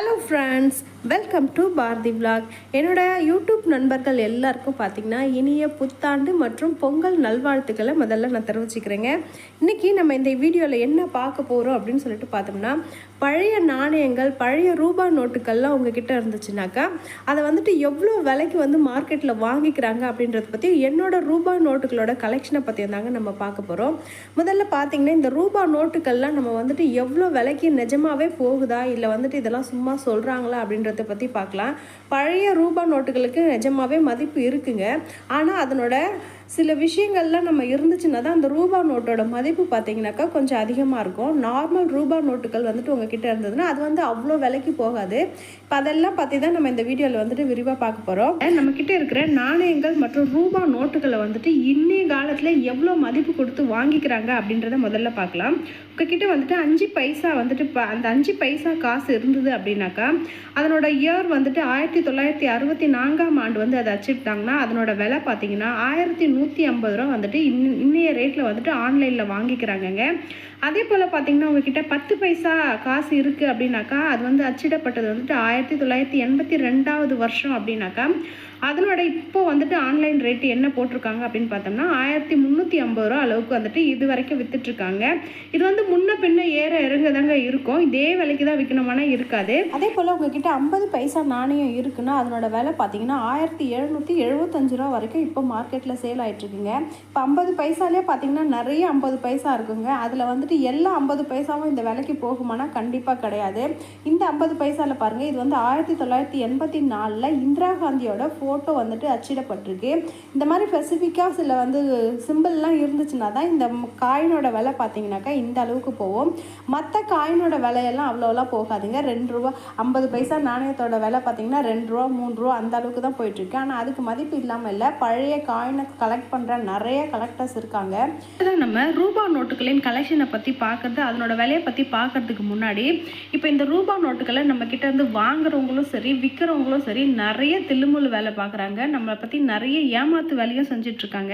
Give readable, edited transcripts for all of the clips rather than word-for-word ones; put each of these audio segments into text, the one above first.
Hello friends, welcome to Bharathi vlog. என்னோட YouTube நண்பர்கள் எல்லாருக்கும் பார்த்திங்கன்னா இனிய புத்தாண்டு மற்றும் பொங்கல் நல்வாழ்த்துக்களை முதல்ல நான் தெரிவிச்சுக்கிறேங்க. இன்றைக்கி நம்ம இந்த வீடியோவில் என்ன பார்க்க போகிறோம் அப்படின்னு சொல்லிட்டு பார்த்தோம்னா, பழைய நாணயங்கள், பழைய ரூபா நோட்டுகள்லாம் உங்ககிட்ட இருந்துச்சுனாக்கா அதை வந்துட்டு எவ்வளோ விலைக்கு மார்க்கெட்டில் வாங்கிக்கிறாங்க அப்படின்றத பற்றி, என்னோட ரூபா நோட்டுகளோட கலெக்ஷனை பற்றி இருந்தாங்க நம்ம பார்க்க போகிறோம். முதல்ல பார்த்திங்கன்னா, இந்த ரூபா நோட்டுகள்லாம் நம்ம எவ்வளோ விலைக்கு நிஜமாகவே போகுதா, இல்லை இதெல்லாம் சும்மா சொல்கிறாங்களா அப்படின்றத பற்றி பார்க்கலாம். பழைய ரூபா நோட்டுகளுக்கு நிஜமாகவே மதிப்பு இருக்குங்க. ஆனால் அதனோட சில விஷயங்கள்லாம் நம்ம இருந்துச்சுன்னா தான் அந்த ரூபா நோட்டோட மதிப்பு பார்த்தீங்கன்னாக்கா கொஞ்சம் அதிகமாக இருக்கும். நார்மல் ரூபா நோட்டுகள் உங்ககிட்ட இருந்ததுன்னா அது அவ்வளோ விலைக்கு போகாது. இப்போ அதெல்லாம் பற்றி தான் நம்ம இந்த வீடியோவில் விரிவாக பார்க்க போகிறோம். நம்மக்கிட்ட இருக்கிற நாணயங்கள் மற்றும் ரூபா நோட்டுகளை இன்னைய காலத்தில் எவ்வளோ மதிப்பு கொடுத்து வாங்கிக்கிறாங்க அப்படின்றத முதல்ல பார்க்கலாம். உங்ககிட்ட 5 பைசா அந்த 5 பைசா காசு இருந்தது அப்படின்னாக்கா அதனோட இயர் 1964ஆம் ஆண்டு அதை அச்சிட்டாங்கன்னா அதனோட விலை பார்த்தீங்கன்னா 1150 ரூபா இன்னைய ரேட்டில் ஆன்லைனில் வாங்கிக்கிறாங்கங்க. அதே போல் பார்த்தீங்கன்னா உங்ககிட்ட 10 பைசா காசு இருக்குது அப்படின்னாக்கா அது அச்சிடப்பட்டது 1982 வருஷம் அப்படின்னாக்கா அதனோட இப்போ ஆன்லைன் ரேட்டு என்ன போட்டிருக்காங்க அப்படின்னு பார்த்தோம்னா 1350 ரூபா அளவுக்கு இது வரைக்கும் வித்துட்ருக்காங்க. இது முன்ன பின்ன ஏற இறங்க தாங்க இருக்கும். இதே விலைக்கு தான் விற்கணுமானா இருக்காது. அதே போல் உங்ககிட்ட 50 பைசா நாணயம் இருக்குன்னா அதனோட விலை பார்த்தீங்கன்னா 1775 ரூபா வரைக்கும் இப்போ மார்க்கெட்டில் சேல் ஆகிட்டுருக்குங்க. இப்போ 50 பைசாலே பார்த்தீங்கன்னா நிறைய 50 பைசா இருக்குங்க. அதில் எல்லா 50 பைசாவும் இந்த விலைக்கு போகுமானா கண்டிப்பாக கிடையாது. இந்த 50 பைசாவில் பாருங்கள், இது 1984 இந்திரா காந்தியோட ஃபோட்டோ அச்சிடப்பட்டிருக்கு. இந்த மாதிரி ஸ்பெசிஃபிக்காக சில சிம்பிள்லாம் இருந்துச்சுன்னா தான் இந்த காயினோட விலை பார்த்தீங்கன்னாக்கா இந்த அளவுக்கு போகும். மற்ற காயினோட விலையெல்லாம் அவ்வளோலாம் போகாதுங்க. 2 ரூபா 50 பைசா நாணயத்தோட விலை பார்த்தீங்கன்னா 2 ரூபா 3 ரூபா அந்த அளவுக்கு தான் போயிட்டுருக்கு. ஆனால் அதுக்கு மதிப்பு இல்லாமல் இல்லை. பழைய காயினை கலெக்ட் பண்ணுற நிறைய கலெக்டர்ஸ் இருக்காங்க. நம்ம ரூபா நோட்டுகளின் கலெக்ஷனை பற்றி பார்க்குறது, அதனோட விலையை பற்றி பார்க்கறதுக்கு முன்னாடி இப்போ இந்த ரூபா நோட்டுகளை நம்ம கிட்ட இருந்து வாங்குறவங்களும் சரி விற்கிறவங்களும் சரி நிறைய தில்லுமுள்ளு வேலை பார்க்குறாங்க. நம்மளை பற்றி நிறைய ஏமாத்து வேலையும் செஞ்சிட்ருக்காங்க.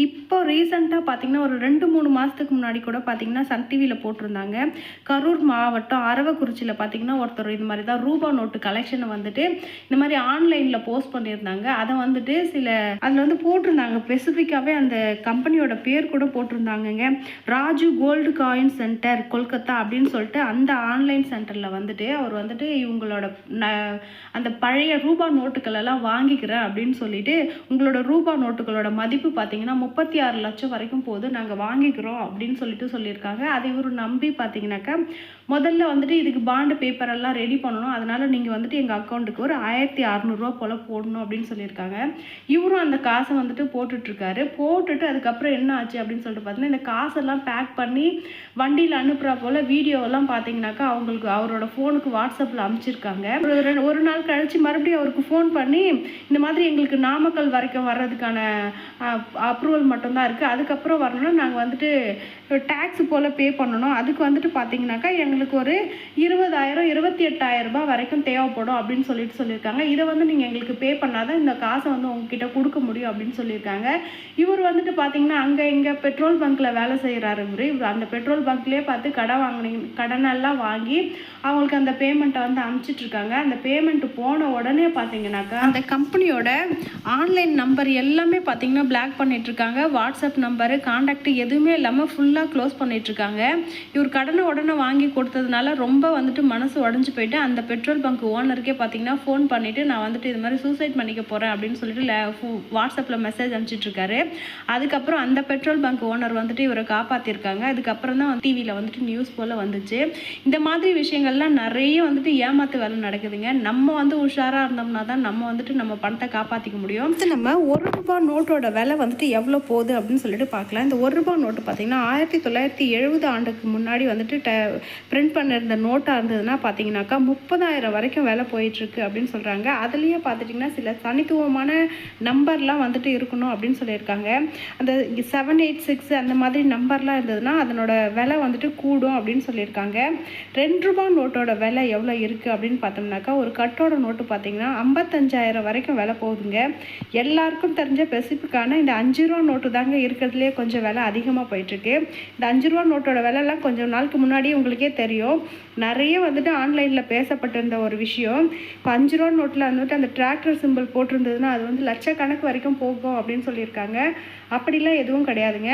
இப்போ ரீசெண்டாக பார்த்தீங்கன்னா ஒரு 2-3 மாதத்துக்கு முன்னாடி கூட பார்த்தீங்கன்னா சன் டிவியில் போட்டிருந்தாங்க. கரூர் மாவட்டம் அரவக்குறிச்சியில் பார்த்தீங்கன்னா ஒருத்தர் இது மாதிரி தான் ரூபா நோட்டு கலெக்ஷனை இந்த மாதிரி ஆன்லைனில் போஸ்ட் பண்ணியிருந்தாங்க. அதை சில அதில் போட்டிருந்தாங்க. ஸ்பெசிஃபிக்காகவே அந்த கம்பெனியோட பேர் கூட போட்டிருந்தாங்கங்க. Raju gold coin centre Kolkata அப்படின்னு சொல்லிட்டு அந்த ஆன்லைன் சென்டரில் அவர் இவங்களோட அந்த பழைய ரூபா நோட்டுகள் எல்லாம் வாங்கிக்கிறேன் அப்படின்னு சொல்லிட்டு உங்களோட ரூபா நோட்டுகளோட மதிப்பு பார்த்தீங்கன்னா 36 லட்சம் வரைக்கும் போது நாங்கள் வாங்கிக்கிறோம் அப்படின்னு சொல்லியிருக்காங்க. அதை இவர் நம்பி பார்த்தீங்கன்னாக்கா முதல்ல இதுக்கு பாண்டு பேப்பர் எல்லாம் ரெடி பண்ணணும். அதனால நீங்கள் எங்கள் அக்கௌண்ட்டுக்கு ஒரு 1600 ரூபா போல் போடணும் அப்படின்னு சொல்லியிருக்காங்க. இவரும் அந்த காசை போட்டுட்ருக்காரு. போட்டுட்டு அதுக்கப்புறம் என்ன ஆச்சு அப்படின்னு சொல்லிட்டு பார்த்தீங்கன்னா இந்த காசெல்லாம் பேக் பண்ணி வண்டியில் அனுப்புகிறா போல் வீடியோவெல்லாம் பார்த்தீங்கன்னாக்கா அவரோட ஃபோனுக்கு வாட்ஸ்அப்பில் அனுப்பிச்சிருக்காங்க. ஒரு நாள் கழித்து மறுபடியும் அவருக்கு ஃபோன் பண்ணி இந்த மாதிரி எங்களுக்கு நாமக்கல் வரைக்கும் வர்றதுக்கான அப்ரூவல் மட்டும்தான் இருக்குது, அதுக்கப்புறம் வரணும்னா நாங்கள் டேக்ஸ் போல் பே பண்ணணும், அதுக்கு பார்த்தீங்கன்னாக்கா எங்களுக்கு ஒரு 20,000-28,000 ரூபாய் வரைக்கும் தேவைப்படும் அப்படின்னு சொல்லியிருக்காங்க. இதை நீங்கள் எங்களுக்கு பே பண்ணாதான் இந்த காசை உங்ககிட்ட கொடுக்க முடியும் அப்படின்னு சொல்லியிருக்காங்க. இவர் பார்த்தீங்கன்னா அங்கே இங்கே பெட்ரோல் பங்க்கில் வேலை செய்கிறாரு. இவர் அந்த பெட்ரோல் பங்க்லேயே பார்த்து கடனெல்லாம் வாங்கி அவங்களுக்கு அந்த பேமெண்ட்டை அனுப்பிச்சிட்ருக்காங்க. அந்த பேமெண்ட் போன உடனே பார்த்தீங்கன்னாக்கா அந்த கம்பெனியோட ஆன்லைன் நம்பர் எல்லாமே பார்த்தீங்கன்னா பிளாக் பண்ணிகிட்ருக்காங்க. வாட்ஸ்அப் நம்பரு கான்டாக்ட் எதுவுமே இல்லாமல் ஃபுல்லாக க்ளோஸ் பண்ணிகிட்ருக்காங்க. இவர் கடனை உடனே வாங்கி கொடுத்ததுனால ரொம்ப மனசு உடஞ்சி போயிட்டு அந்த பெட்ரோல் பங்க் ஓனருக்கே பார்த்தீங்கன்னா ஃபோன் பண்ணிவிட்டு நான் இது மாதிரி சூசைட் பண்ணிக்க போகிறேன் அப்படின்னு சொல்லிட்டு வாட்ஸ்அப்பில் மெசேஜ் அனுப்பிச்சிட்ருக்காரு. அதுக்கப்புறம் அந்த பெட்ரோல் பங்க் ஓனர் இவரை காப்பாற்றிருக்காங்க. அதுக்கப்புறம் தான் டிவியில் நியூஸ் போல் வந்துச்சு. இந்த மாதிரி விஷயங்கள்லாம் நிறைய ஏமாத்து வேலை நடக்குதுங்க. நம்ம உஷாராக இருந்தோம்னா தான் நம்ம நம்ம பணத்தை காப்பாற்றிக்க முடியும். நம்ம 1 ரூபா நோட்டோட விலை எவ்வளோ போகுது அப்படின்னு சொல்லிட்டு பார்க்கலாம். இந்த 1 ரூபா நோட்டு பார்த்தீங்கன்னா 1970 ஆண்டுக்கு முன்னாடி பிரிண்ட் பண்ணியிருந்த நோட்டாக இருந்ததுன்னா பார்த்தீங்கன்னாக்கா 30,000 வரைக்கும் விலை போயிட்டுருக்கு அப்படின்னு சொல்கிறாங்க. அதுலேயே பார்த்துட்டிங்கன்னா சில தனித்துவமான நம்பர்லாம் இருக்கணும் அப்படின்னு சொல்லியிருக்காங்க. அந்த 786 அந்த மாதிரி நம்பர்லாம் இருந்ததுன்னா அதனோட விலை கூடும் அப்படின்னு சொல்லியிருக்காங்க. 2 ரூபா நோட்டோட விலை எவ்வளோ இருக்குது அப்படின்னு பார்த்தோம்னாக்கா ஒரு கட்டோட நோட்டு பார்த்தீங்கன்னா 55,000 வரைக்கும் விலை போகுதுங்க. எல்லாருக்கும் தெரிஞ்ச ஸ்பெசிஃபிக்கான இந்த 5 ரூபா நோட்டு தாங்க இருக்கிறதுலே கொஞ்சம் விலை அதிகமாக போயிட்டுருக்கு. இந்த 5 ரூபா நோட்டோட விலைலாம் கொஞ்சம் நாளுக்கு முன்னாடி உங்களுக்கே தெரியும். நிறைய வந்துட்டு ஆன்லைனில் பேசப்பட்டிருந்த ஒரு விஷயம். இப்போ 5 ரூபா நோட்டில் வந்துட்டு அந்த டிராக்டர் சிம்பிள் போட்டிருந்ததுன்னா அது வந்து லட்சக்கணக்கு வரைக்கும் போகும் அப்படின்னு சொல்லியிருக்காங்க. அப்படிலாம் எதுவும் கிடையாதுங்க.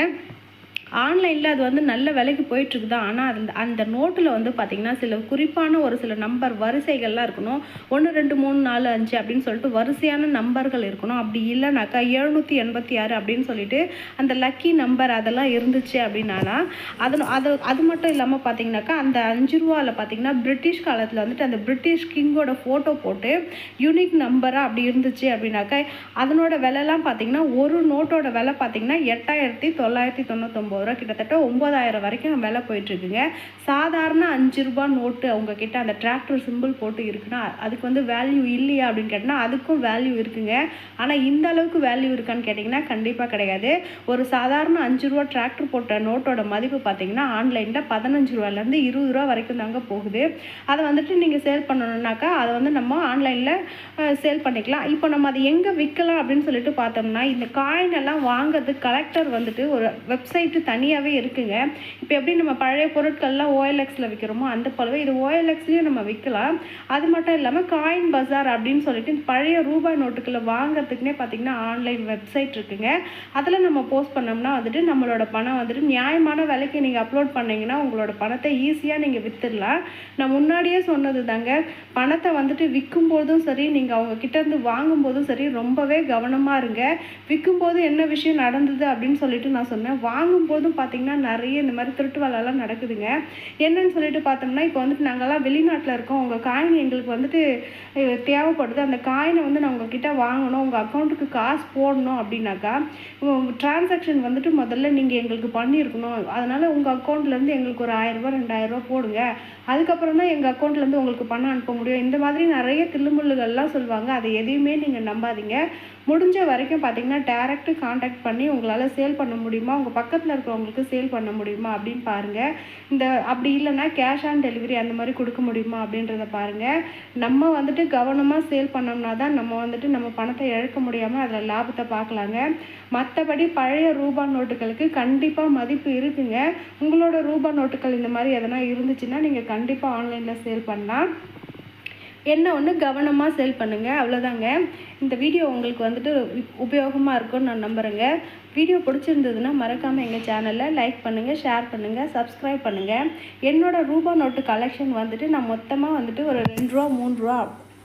ஆன்லைனில் அது வந்து நல்ல விலைக்கு போயிட்டுருக்கு தான். ஆனால் அந்த நோட்டில் வந்து பார்த்திங்கன்னா சில குறிப்பான ஒரு சில நம்பர் வரிசைகள்லாம் இருக்கணும். 1 2 3 4 5 அப்படின்னு சொல்லிட்டு வரிசையான நம்பர்கள் இருக்கணும். அப்படி இல்லைனாக்கா 786 அப்படின்னு சொல்லிட்டு அந்த லக்கி நம்பர் அதெல்லாம் இருந்துச்சு அப்படின்னா அது மட்டும் இல்லாமல் பார்த்தீங்கன்னாக்கா அந்த 5 ரூபாவில் பார்த்தீங்கன்னா பிரிட்டிஷ் காலத்தில் வந்துட்டு அந்த பிரிட்டிஷ் கிங்கோட ஃபோட்டோ போட்டு யூனிக் நம்பராக அப்படி இருந்துச்சு அப்படின்னாக்கா அதனோட விலைலாம் பார்த்தீங்கன்னா ஒரு நோட்டோட விலை பார்த்தீங்கன்னா 8999 ரூபா, கிட்டத்தட்ட 9000 வரைக்கும் விலை போயிட்டுருக்குங்க. சாதாரண 5 ரூபா நோட்டு அவங்கக்கிட்ட அந்த டிராக்டர் சிம்பிள் போட்டு இருக்குன்னா அதுக்கு வந்து வேல்யூ இல்லையா அப்படின்னு கேட்டால் அதுக்கும் வேல்யூ இருக்குங்க. ஆனால் இந்த அளவுக்கு வேல்யூ இருக்கான்னு கேட்டிங்கன்னா கண்டிப்பாக கிடையாது. ஒரு சாதாரண 5 ரூபா டிராக்டர் போட்ட நோட்டோட மதிப்பு பார்த்தீங்கன்னா ஆன்லைனில் 15 ரூபாலேருந்து 20 ரூபா வரைக்கும் தாங்க போகுது. அதை வந்துட்டு நீங்கள் சேல் பண்ணணுன்னாக்கா அதை வந்து நம்ம ஆன்லைனில் சேல் பண்ணிக்கலாம். இப்போ நம்ம அதை எங்கே விற்கலாம் அப்படின்னு சொல்லிட்டு பார்த்தோம்னா இந்த காயின் எல்லாம் வாங்கிறது கலெக்டர் வந்துட்டு ஒரு வெப்சைட்டு தனியாகவே இருக்குங்க. இப்போ எப்படி நம்ம பழைய பொருட்கள்லாம் OLXல விற்கிறோமோ அந்த போலவே இது OLXலையும் நம்ம விற்கலாம். அது மட்டும் இல்லாமல் காயின் பஜார் அப்படின்னு சொல்லிட்டு பழைய ரூபாய் நோட்டுக்களை வாங்கிறதுக்குனே பார்த்திங்கன்னா ஆன்லைன் வெப்சைட் இருக்குங்க. அதில் நம்ம போஸ்ட் பண்ணோம்னா வந்துட்டு நம்மளோட பணம் வந்துட்டு நியாயமான விலைக்கு நீங்கள் அப்லோட் பண்ணிங்கன்னா உங்களோட பணத்தை ஈஸியாக நீங்கள் விற்றுடலாம். நான் முன்னாடியே சொன்னது தாங்க, பணத்தை வந்துட்டு விற்கும்போதும் சரி நீங்கள் அவங்கக்கிட்டேருந்து வாங்கும்போதும் சரி ரொம்பவே கவனமாக இருங்க. விற்கும்போது என்ன விஷயம் நடந்தது அப்படின்னு சொல்லிட்டு நான் சொன்னேன். வாங்கும்போதும் பார்த்திங்கன்னா நிறைய இந்த மாதிரி திருட்டு வேலைலாம் நடக்குதுங்க. என்னன்னு சொல்லிட்டு பார்த்தோம்னா இப்போ வந்துட்டு நாங்கள்லாம் வெளிநாட்டில் இருக்கோம், உங்கள் காயின் எங்களுக்கு வந்துட்டு தேவைப்படுது, அந்த காயினை வந்து நான் உங்ககிட்ட வாங்கணும், உங்கள் அக்கௌண்ட்டுக்கு காசு போடணும் அப்படின்னாக்கா டிரான்சாக்ஷன் வந்துட்டு முதல்ல நீங்கள் எங்களுக்கு பண்ணியிருக்கணும். அதனால் உங்கள் அக்கௌண்ட்லேருந்து எங்களுக்கு ஒரு 1000 ரூபா 2000 ரூபா போடுங்க, அதுக்கப்புறம் தான் எங்கள் அக்கௌண்ட்லேருந்து உங்களுக்கு பணம் அனுப்ப முடியும். இந்த மாதிரி நிறைய தில்லுமுள்ளுகள்லாம் சொல்லுவாங்க. அதை எதையுமே நீங்கள் நம்பாதீங்க. முடிஞ்ச வரைக்கும் பார்த்திங்கன்னா டேரெக்டு காண்டாக்ட் பண்ணி உங்களால் சேல் பண்ண முடியுமா, உங்கள் பக்கத்தில் இருக்கிறவங்களுக்கு சேல் பண்ண முடியுமா அப்படின்னு பாருங்கள். அப்படி இல்லைன்னா கேஷ் ஆன் டெலிவரி அந்த மாதிரி கொடுக்க முடியுமா அப்படின்றத பாருங்கள். நம்ம வந்துட்டு கவனமாக சேல் பண்ணோம்னா தான் நம்ம வந்துட்டு நம்ம பணத்தை இழக்க முடியாமல் அதில் லாபத்தை பார்க்கலாங்க. மற்றபடி பழைய ரூபா நோட்டுகளுக்கு கண்டிப்பாக மதிப்பு இருக்குங்க. உங்களோட ரூபா நோட்டுகள் இந்த மாதிரி எதனா இருந்துச்சுன்னா நீங்கள் கண்டிப்பாக ஆன்லைனில் சேல் பண்ணலாம். என்ன ஒன்று கவனமாக சேல் பண்ணுங்கள், அவ்வளோதாங்க. இந்த வீடியோ உங்களுக்கு வந்துட்டு உபயோகமாக இருக்கும்னு நான் நம்புகிறேங்க. வீடியோ பிடிச்சிருந்ததுன்னா மறக்காமல் எங்கள் சேனலில் லைக் பண்ணுங்கள், ஷேர் பண்ணுங்கள், சப்ஸ்கிரைப் பண்ணுங்கள். என்னோடய ரூபா நோட்டு கலெக்ஷன் வந்துட்டு நான் மொத்தமாக வந்துட்டு ஒரு 2 ரூபா 3 ரூபா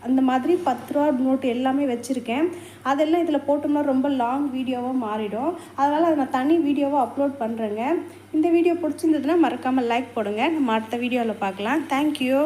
அந்த மாதிரி 10 ரூபா நோட்டு எல்லாமே வச்சுருக்கேன். அதெல்லாம் இதில் போட்டோம்னா ரொம்ப லாங் வீடியோவாக மாறிடும். அதனால் அதை நான் தனி வீடியோவாக அப்லோட் பண்ணுறேங்க. இந்த வீடியோ பிடிச்சிருந்ததுன்னா மறக்காமல் லைக் போடுங்க. நம்ம அடுத்த வீடியோவில் பார்க்கலாம். தேங்க்யூ.